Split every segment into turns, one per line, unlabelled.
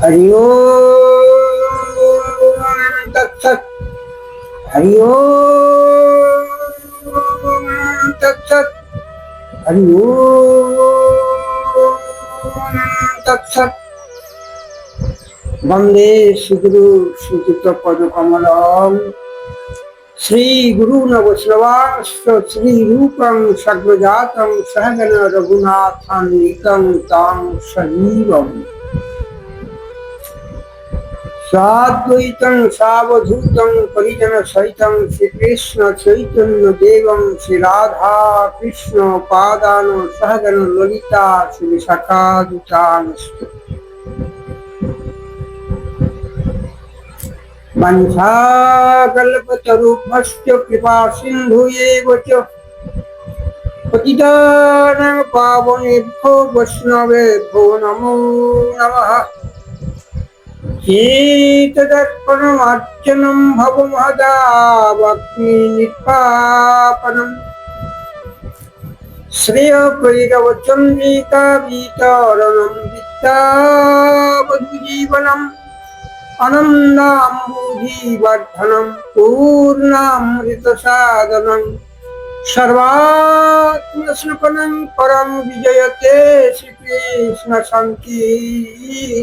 हरि ओम तत्सत्। हरि ओम तत्सत्। हरि ओम तत्सत्। वंदे श्रीगुरु श्रीयुतपदकमलम् श्रीगुरून् वैष्णवांश्च श्रीरूपं सद्गजातं सहगण रघुनाथान्वितं तं सजीवम् साद्वैतं सावधूतं परिजन सहितं श्रीकृष्ण चैतन्य देवं श्री राधा कृष्ण पादान सहगण ललिता श्री विशाखादुतांश्च वंशाकल्पतरुभ्यश्च कृपा सिन्धुएव च पतितानां पावनेभ्यो वैष्णवेभ्यो नमो नमः। चेतदर्पणमार्चनं भवमहदावक्मि निष्पापनम् श्रेयप्रैरवचन्द्रिका वितरणं विद्यावधूजीवनम् आनन्दाम्बुधिवर्धनं पूर्णामृतसाधनं सर्वात्मस्नपनं परं विजयते श्रीकृष्ण संकीर्तनम्।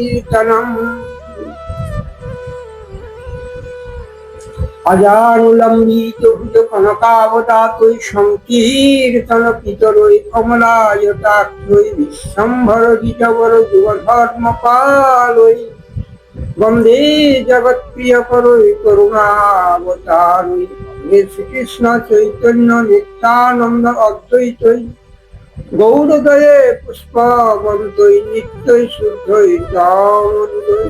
अजानुलम्बितभुजकनकावदातै संकीर्तनपितरै कमलायताक्षै विश्वम्भरद्विजवरयुगधर्मपालै वंदे जगत्प्रियकरै करुणावतारै हे श्रीकृष्ण चैतन्य नित्यानंद अद्वैतै गौरदये पुष्पवन्तै नित्यै शुद्धैतानुदै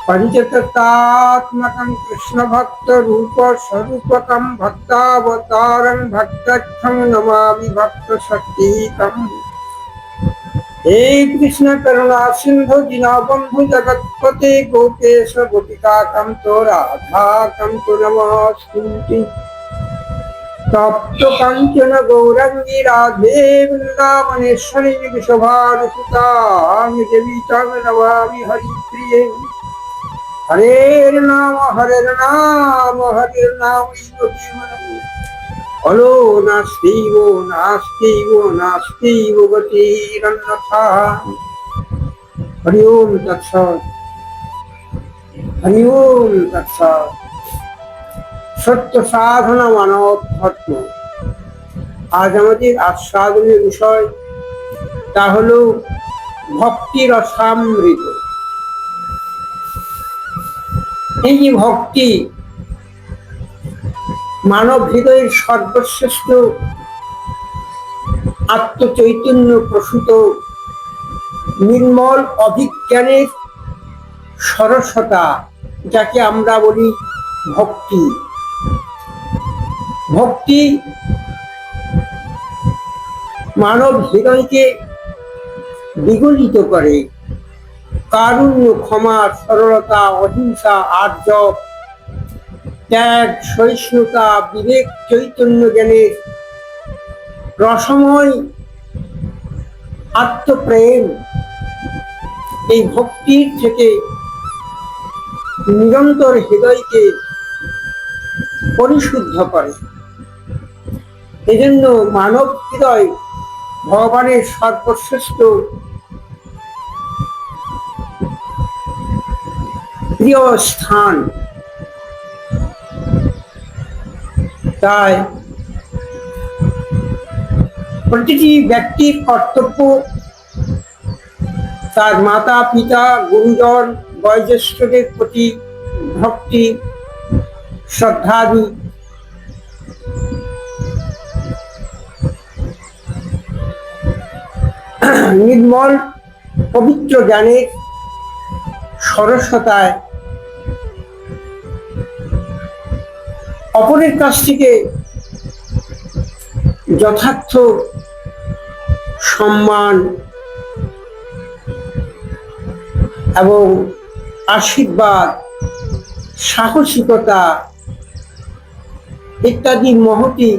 पंचतत्त्वात्मकं कृष्ण भक्त रूप स्वरूपकं भक्तावतारं भक्तच्छं नमामि भक्त शक्तिकम्। हे कृष्ण करुणा सिंधु दीनबंधु जगत्पते गोपेश गोपिकाकान्त राधाकान्त नमस्ते। तप्त कांचन गौरांगी राधे वृंदावनेश्वरी विश्वभानुसुतां देवी तं नमामि हरिप्रिये। हरे नाम हलो नास्ति गतिरन्यथा। हरि ओम तत्सत्। हरि ओम तत्सत्। सत्य साधना मानव धर्म। आज আমাদের আস্বাদনের বিষয় তা হলো ভক্তি রসামৃত। এই যে ভক্তি মানব হৃদয়ের সর্বশ্রেষ্ঠ আত্মচৈতন্য প্রসূত নির্মল অভিজ্ঞানের সরসতা, যাকে আমরা বলি ভক্তি। ভক্তি মানব হৃদয়কে বিগলিত করে। কারুণ্য, ক্ষমা, সরলতা, অহিংসা, আর্জব, ত্যাগ, সহিষ্ণুতা, বিবেক, চৈতন্য জ্ঞানের রসময় আত্মপ্রেম, এই ভক্তির থেকে নিরন্তর হৃদয়কে পরিশুদ্ধ করে। এজন্য মানব হৃদয় ভগবানের সর্বশ্রেষ্ঠ প্রিয় স্থান। তাই প্রতিটি ব্যক্তির কর্তব্য তার মাতা পিতা গুরুজন বয়োজ্যেষ্ঠদের প্রতি ভক্তি শ্রদ্ধাদি নির্মল পবিত্র জ্ঞানের সরসতায় অপরের কাছ থেকে যথার্থ সম্মান এবং আশীর্বাদ, সাহসিকতা ইত্যাদি মহতি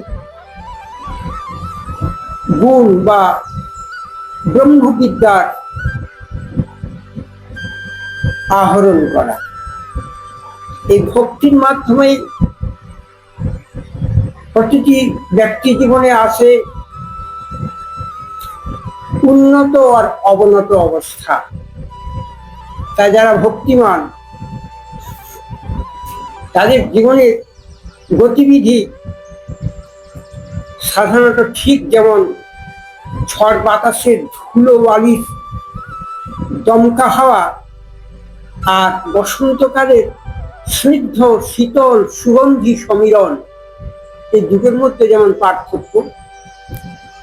গুণ বা ব্রহ্মবিদ্যার আহরণ করা। এই ভক্তির মাধ্যমে প্রতিটি ব্যক্তি জীবনে আসে উন্নত আর অবনত অবস্থা। তাই যারা ভক্তিমান তাদের জীবনের গতিবিধি সাধারণত ঠিক যেমন ঝড় বাতাসের ধুলো বালির দমকা হাওয়া আর বসন্তকালের স্নিগ্ধ শীতল সুগন্ধি সমীরণ, এই দুটোর মধ্যে যেমন পার্থক্য,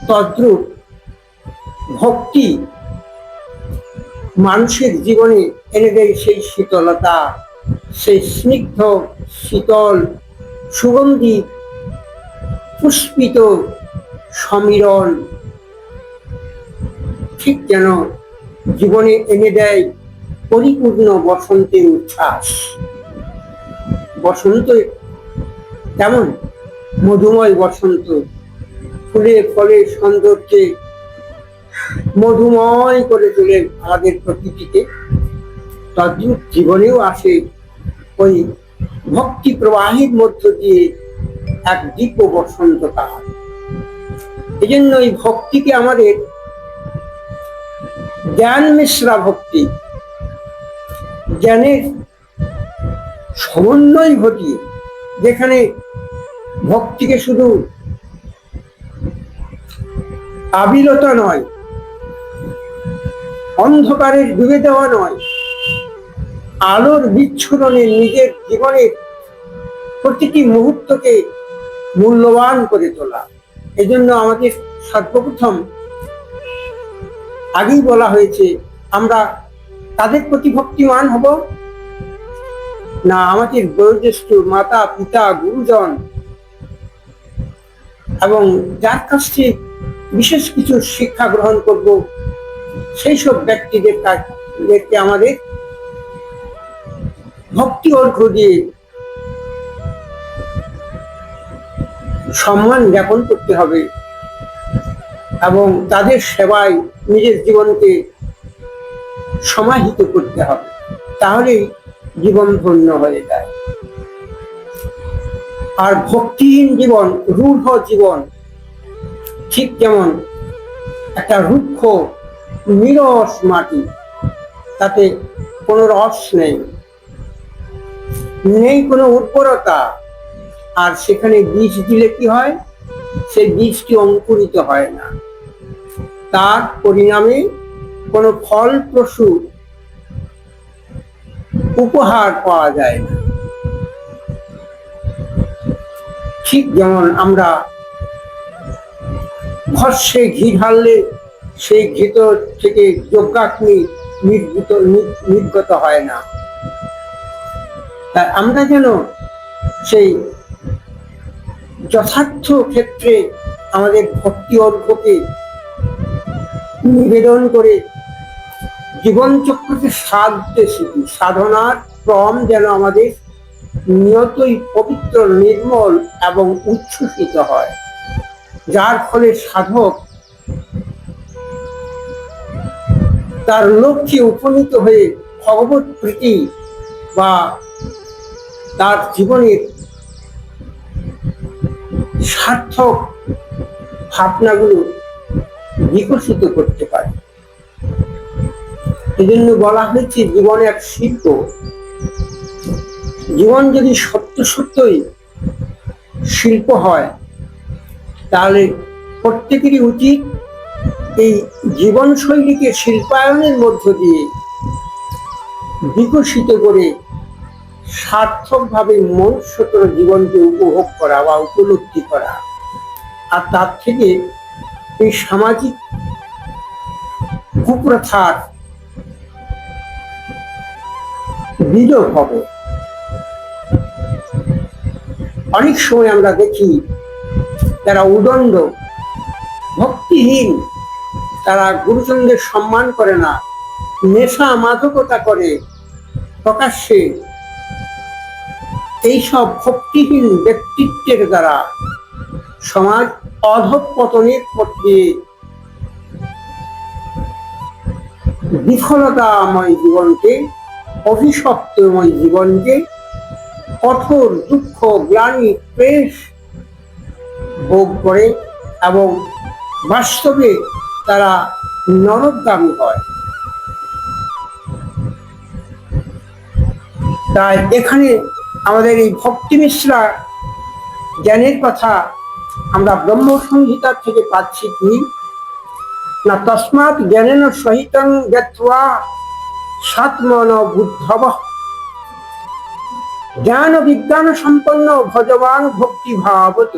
তদ্রূপ ভক্তি মানুষের জীবনে এনে দেয় সেই শীতলতা, সেই স্নিগ্ধ শীতল সুগন্ধি পুষ্পিত সমীরণ, ঠিক যেন জীবনে এনে দেয় পরিপূর্ণ বসন্তের উচ্ছ্বাস। বসন্ত কেমন মধুময় বসন্ত, ফুলে ফলে সৌন্দর্যে মধুময় করে তোলে আমাদের প্রকৃতিকে। তদ্রূপ জীবনেও আসে ওই ভক্তি প্রবাহের মধ্য দিয়ে এক দিব্য বসন্তকাল। এই জন্য এই ভক্তিকে আমাদের জ্ঞান মিশ্রা ভক্তি, জ্ঞানের সমন্বয় ঘটিয়ে, যেখানে ভক্তিকে শুধু আবিলতা নয়, অন্ধকারের ডুবে দেওয়া নয়, আলোর বিচ্ছুরণে নিজের জীবনের প্রতিটি মুহূর্তকে মূল্যবান করে তোলা। এজন্য আমাদের সর্বপ্রথম আগেই বলা হয়েছে, আমরা তাদের প্রতি ভক্তিমান হব না আমাদের বয়োজ্যেষ্ঠ মাতা পিতা গুরুজন এবং যার কাছ থেকে বিশেষ কিছু শিক্ষা গ্রহণ করব, সেই সব ব্যক্তিদেরকে আমাদের ভক্তি অর্ঘ্য দিয়ে সম্মান জ্ঞাপন করতে হবে এবং তাদের সেবায় নিজের জীবনকে সমাহিত করতে হবে। তাহলেই জীবন ধন্য হয়ে যায়। আর ভক্তিহীন জীবন, রূঢ় জীবন, ঠিক যেমন একটা রুক্ষ নিরস মাটি, তাতে কোনো রস নেই, নেই কোনো উর্বরতা, আর সেখানে বীজ দিলে কি হয়, সেই বীজটি অঙ্কুরিত হয় না, তার পরিণামে কোনো ফলপ্রসূ উপহার পাওয়া যায় না। ঠিক যেমন আমরা ভস্যে ঘি ঢাললে সেই ঘিতর থেকে যজ্ঞাগ্নি নির্গত হয় না, তাই আমরা যেন সেই যথার্থ ক্ষেত্রে আমাদের ভক্তি অর্ঘ্যকে নিবেদন করে জীবনচক্রকে সাধতে শিখি। সাধনার ক্রম যেন আমাদের নিয়তই পবিত্র, নির্মল এবং উচ্ছ্বসিত হয়, যার ফলে সাধক তার লক্ষ্যে উপনীত হয়ে ভগবত প্রীতি বা তার জীবনের সার্থক ভাবনাগুলো বিকশিত করতে পারে। এজন্য বলা হয়েছে জীবন এক শিল্প। জীবন যদি সত্য সত্যই শিল্প হয়, তাহলে প্রত্যেকেরই উচিত এই জীবনশৈলীকে শিল্পায়নের মধ্য দিয়ে বিকশিত করে সার্থকভাবে মনুষ্যতর জীবনকে উপভোগ করা বা উপলব্ধি করা, আর তার থেকে এই সামাজিক কুপ্রথার বিলোপ হবে। অনেক সময় আমরা দেখি যারা উদণ্ড ভক্তিহীন, তারা গুরুজনদের সম্মান করে না, নেশা মাদকতা করে প্রকাশ্যে। এইসব ভক্তিহীন ব্যক্তিত্বের দ্বারা সমাজ অধঃপতনের পথে বিফলতাময় জীবনকে, অভিশপ্তময় জীবনকে, কঠোর দুঃখ গ্লানি ক্লেশ ভোগ করে এবং বাস্তবে তারা নরকগামী হয়। তাই এখানে আমাদের এই ভক্তি মিশ্রা জ্ঞানের কথা আমরা ব্রহ্ম সংহিতা থেকে পাচ্ছি কি না, তস্মাৎ জ্ঞানেন সহিতং জ্ঞাত্বা সাত্মন বুদ্ধবঃ জ্ঞান বিজ্ঞান সম্পন্ন ভজবান ভক্তি ভাবত।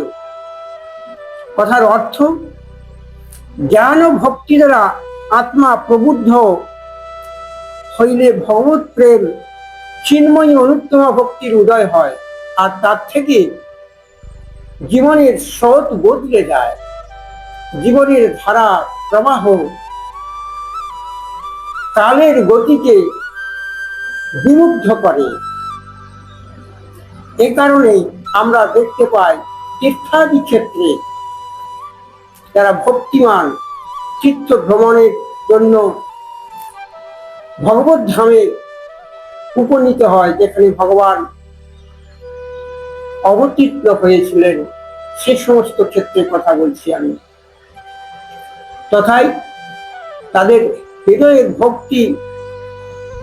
কথার অর্থ, জ্ঞান ও ভক্তি দ্বারা আত্মা প্রবুদ্ধ হইলে ভগবত প্রেম চিন্ময়ী অনুত্তম ভক্তির উদয় হয়, আর তার থেকে জীবনের স্রোত বদলে যায়, জীবনের ধারা প্রবাহ কালের গতিকে বিমুগ্ধ করে। এ কারণেই আমরা দেখতে পাই তীর্থাদি ক্ষেত্রে যারা ভক্তিমান তীর্থ ভ্রমণের জন্য ভগবত ধামে উপনীত হয়, যেখানে ভগবান অবতীর্ণ হয়েছিলেন, সে সমস্ত ক্ষেত্রে কথা বলছি আমি। তথায় তাদের হৃদয়ের ভক্তি,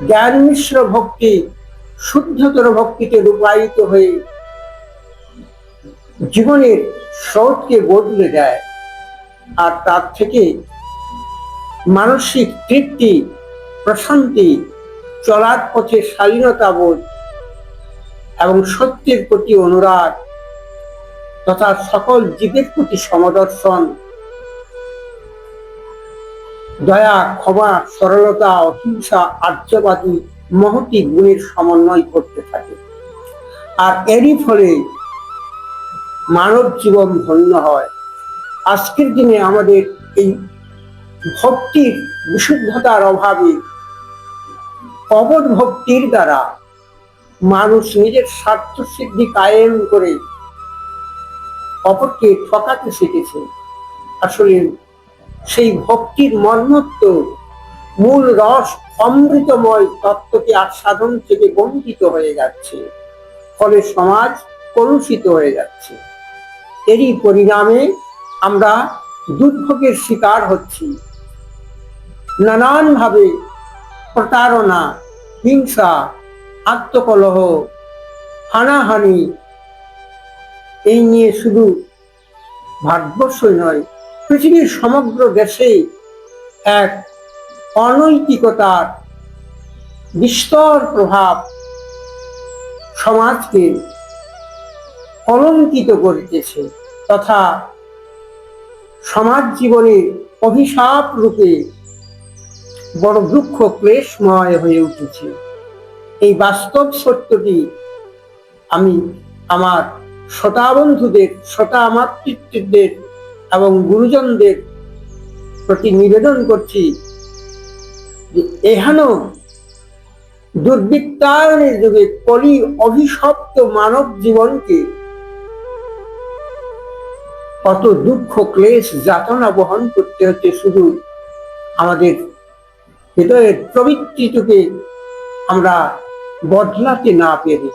জ্ঞান মিশ্র ভক্তি, শুদ্ধতর ভক্তিতে রূপায়িত হয়ে জীবনের স্রোতকে বদলে দেয়, আর তার থেকে মানসিক তৃপ্তি, প্রশান্তি, চলার পথে শালীনতা বোধ এবং সত্যের প্রতি অনুরাগ তথা সকল জীবের প্রতি সমদর্শন, দয়া, ক্ষমা, সরলতা, অহিংসা, আর্যবাদী মহতি গুণের সমন্বয় করতে থাকে। আর এরই ফলে মানব জীবন ধন্য হয়। আজকের দিনে আমাদের এই ভক্তির বিশুদ্ধতার অভাবে কপট ভক্তির দ্বারা মানুষ নিজের স্বার্থ সিদ্ধি কায়েম করে অপরকে ঠকাতে শিখেছে। আসলে সেই ভক্তির মর্মত্ব, মূল রস, অমৃতময় তত্ত্বকে আস্বাদন থেকে বঞ্চিত হয়ে যাচ্ছে, ফলে সমাজ কলুষিত হয়ে যাচ্ছে। এরই পরিণামে আমরা দুর্ভোগের শিকার হচ্ছি। নানানভাবে প্রতারণা, হিংসা, আত্মকলহ, হানাহানি, এই নিয়ে শুধু ভারতবর্ষই নয়, পৃথিবীর সমগ্র দেশে এক অনৈতিকতার বিস্তর প্রভাব সমাজকে কলঙ্কিত করিতেছে, তথা সমাজ জীবনে অভিশাপ রূপে বড় দুঃখ ক্লেশময় হয়ে উঠেছে। এই বাস্তব সত্যটি আমি আমার শ্রোতা বন্ধুদের, শ্রোতা মাতৃত্বদের এবং গুরুজনদের প্রতি নিবেদন করছি যে এহেন দুর্বৃত্তায়নের যুগে কলি অভিশপ্ত মানব জীবনকে কত দুঃখ ক্লেশ যাতনা বহন করতে হচ্ছে শুধু আমাদের হৃদয়ের প্রবৃত্তিটুকে আমরা বদলাতে না পেরে।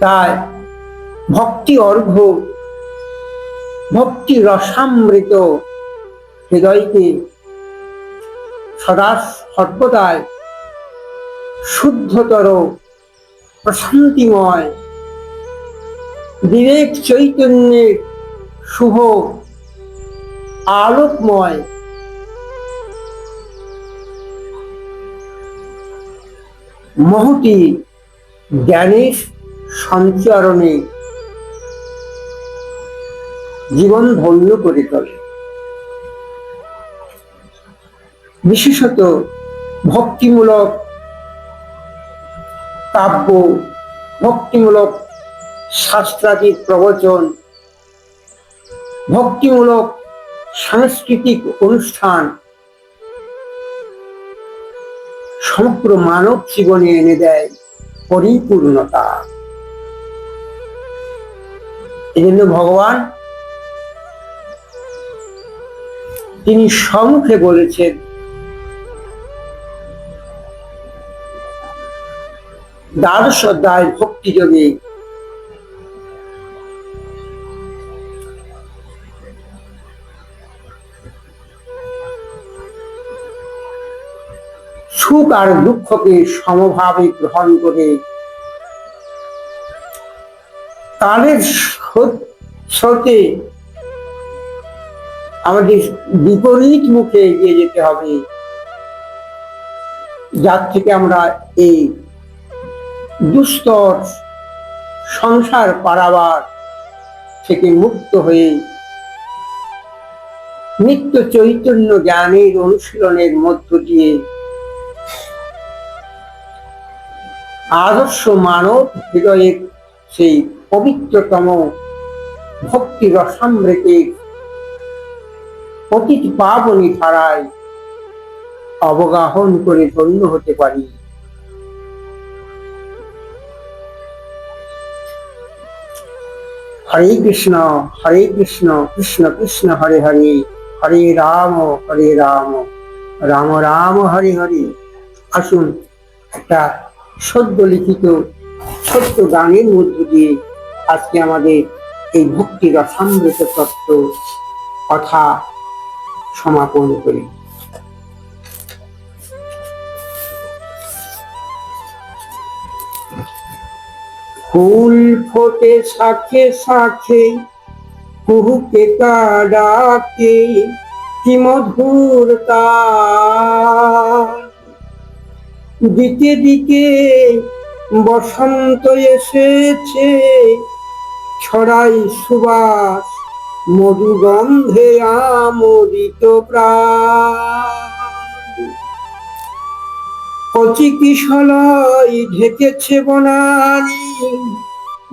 তাই ভক্তি অর্ঘ্য, ভক্তি রসামৃত হৃদয়কে সদা সর্বদাই শুদ্ধতর, প্রশান্তিময়, বিবেক চৈতন্যের শুভ আলোকময় মহতি জ্ঞানের সঞ্চারণে জীবন ধন্য করে তোলে। বিশেষত ভক্তিমূলক কাব্য, ভক্তিমূলক শাস্ত্রাদির প্রবচন, ভক্তিমূলক সাংস্কৃতিক অনুষ্ঠান সমগ্র মানব জীবনে এনে দেয় পরিপূর্ণতা। এই জন্য ভগবান তিনি সম্মুখে বলেছেন, দ্বাদশ অধ্যায় ভক্তিযোগে সুখ আর দুঃখকে সমভাবে গ্রহণ করে কালের স্রোতে আমাদের বিপরীত মুখে এগিয়ে যেতে হবে, যার থেকে আমরা এই দুস্তর সংসার পারাবার থেকে মুক্ত হয়ে নিত্য চৈতন্য জ্ঞানের অনুশীলনের মধ্য দিয়ে আদর্শ মানব হৃদয়ের সেই পবিত্রতম ভক্তি রসামৃতের প্রতিটি পাবনী ধারায় অবগাহন করে ধন্য হতে পারি। হরে কৃষ্ণ কৃষ্ণ কৃষ্ণ হরে হরে, হরে রাম রাম রাম হরে হরে। আসুন একটা সদ্য লিখিত ছোট্ট গানের মধ্য দিয়ে আজকে আমাদের এই ভক্তি রসামৃত তত্ত্ব কথা সমাপন করি। ফুল ফোটে শাখে শাখে কুহুকে ডাকে, কি মধুর তার। দিকে দিকে বসন্ত এসেছে, ছড়াই সুবাস মধু গন্ধে আমোদিত প্রাণ। কচি কিশলয় ঢেকেছে বনানী,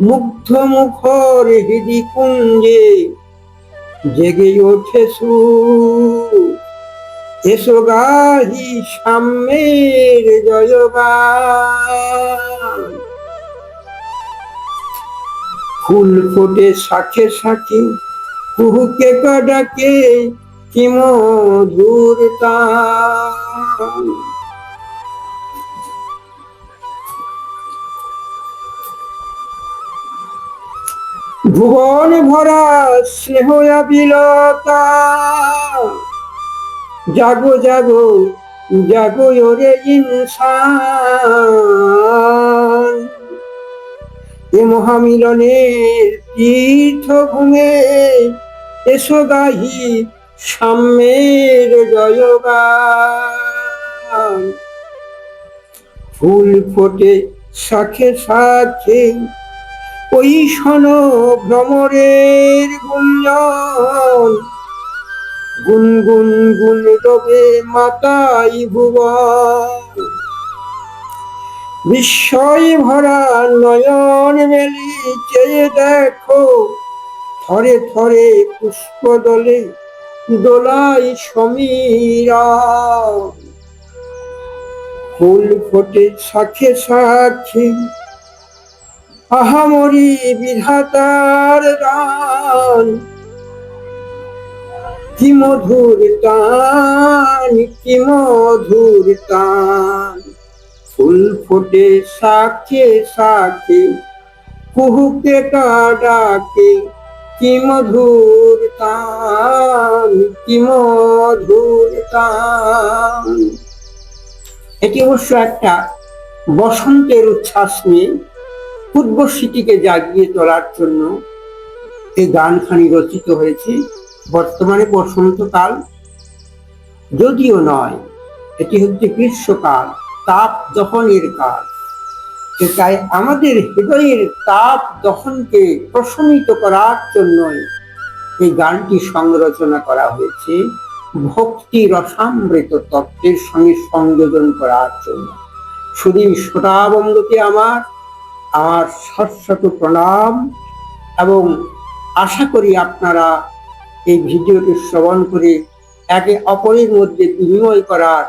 মুগ্ধ মুখর হৃদি কুঞ্জে জেগে ওঠে সুর। এসো গাহি সাম্যের জয়গান। ফুল ফোটে শাখে শাখে কুহুকে ডাকে, কি মধুর তান। ভুবন ভরা স্নেহ আবিলতা, জাগো জাগো জাগো ওরে ইনসান। এ মহামিলনের তীর্থভূমে এসো গাহি সাম্যের জয়গান। ফুল ফোটে শাখে শাখে ওই শোন ভ্রমরের গুঞ্জন। গুনগুন গুন রবে মাতাই ভুবন। বিস্ময় ভরা নয়ন মেলি চেয়ে দেখো, থরে থরে পুষ্প দলে দোলাই সমীরা। ফুল ফোটে শাখে শাখে আহামরি বিধাতার গান। কি মধুর তান, কি মধুর তান। ফুল ফোটে শাখে শাখে কুহুকে ডাকে, কি মধুর তান, কি মধুর তান। এটি অবশ্য একটা বসন্তের উচ্ছ্বাস নিয়ে পূর্বস্মৃতিকে জাগিয়ে তোলার জন্য এই গানখানি রচিত হয়েছে। বর্তমানে বসন্তকাল যদিও নয়, এটি হচ্ছে গ্রীষ্মকাল, তাপ দহনের কাল। তাই আমাদের হৃদয়ের তাপ দহনকে প্রশমিত করার জন্যই এই গানটি সংরচনা করা হয়েছে, ভক্তি রসামৃত তত্ত্বের সঙ্গে সংযোজন করার জন্য। শুধু শ্রোতাবন্ধুকে আমার শত প্রণাম, এবং আশা করি আপনারা এই ভিডিওটি শ্রবণ করে একে অপরের মধ্যে বিনিময় করার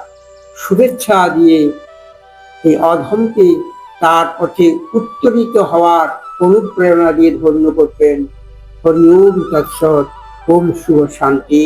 শুভেচ্ছা দিয়ে এই অধমকে তার পথে উত্তরিত হওয়ার অনুপ্রেরণা দিয়ে ধন্য করবেন। হরি ওম তৎসৎ। ওম শুভ শান্তি।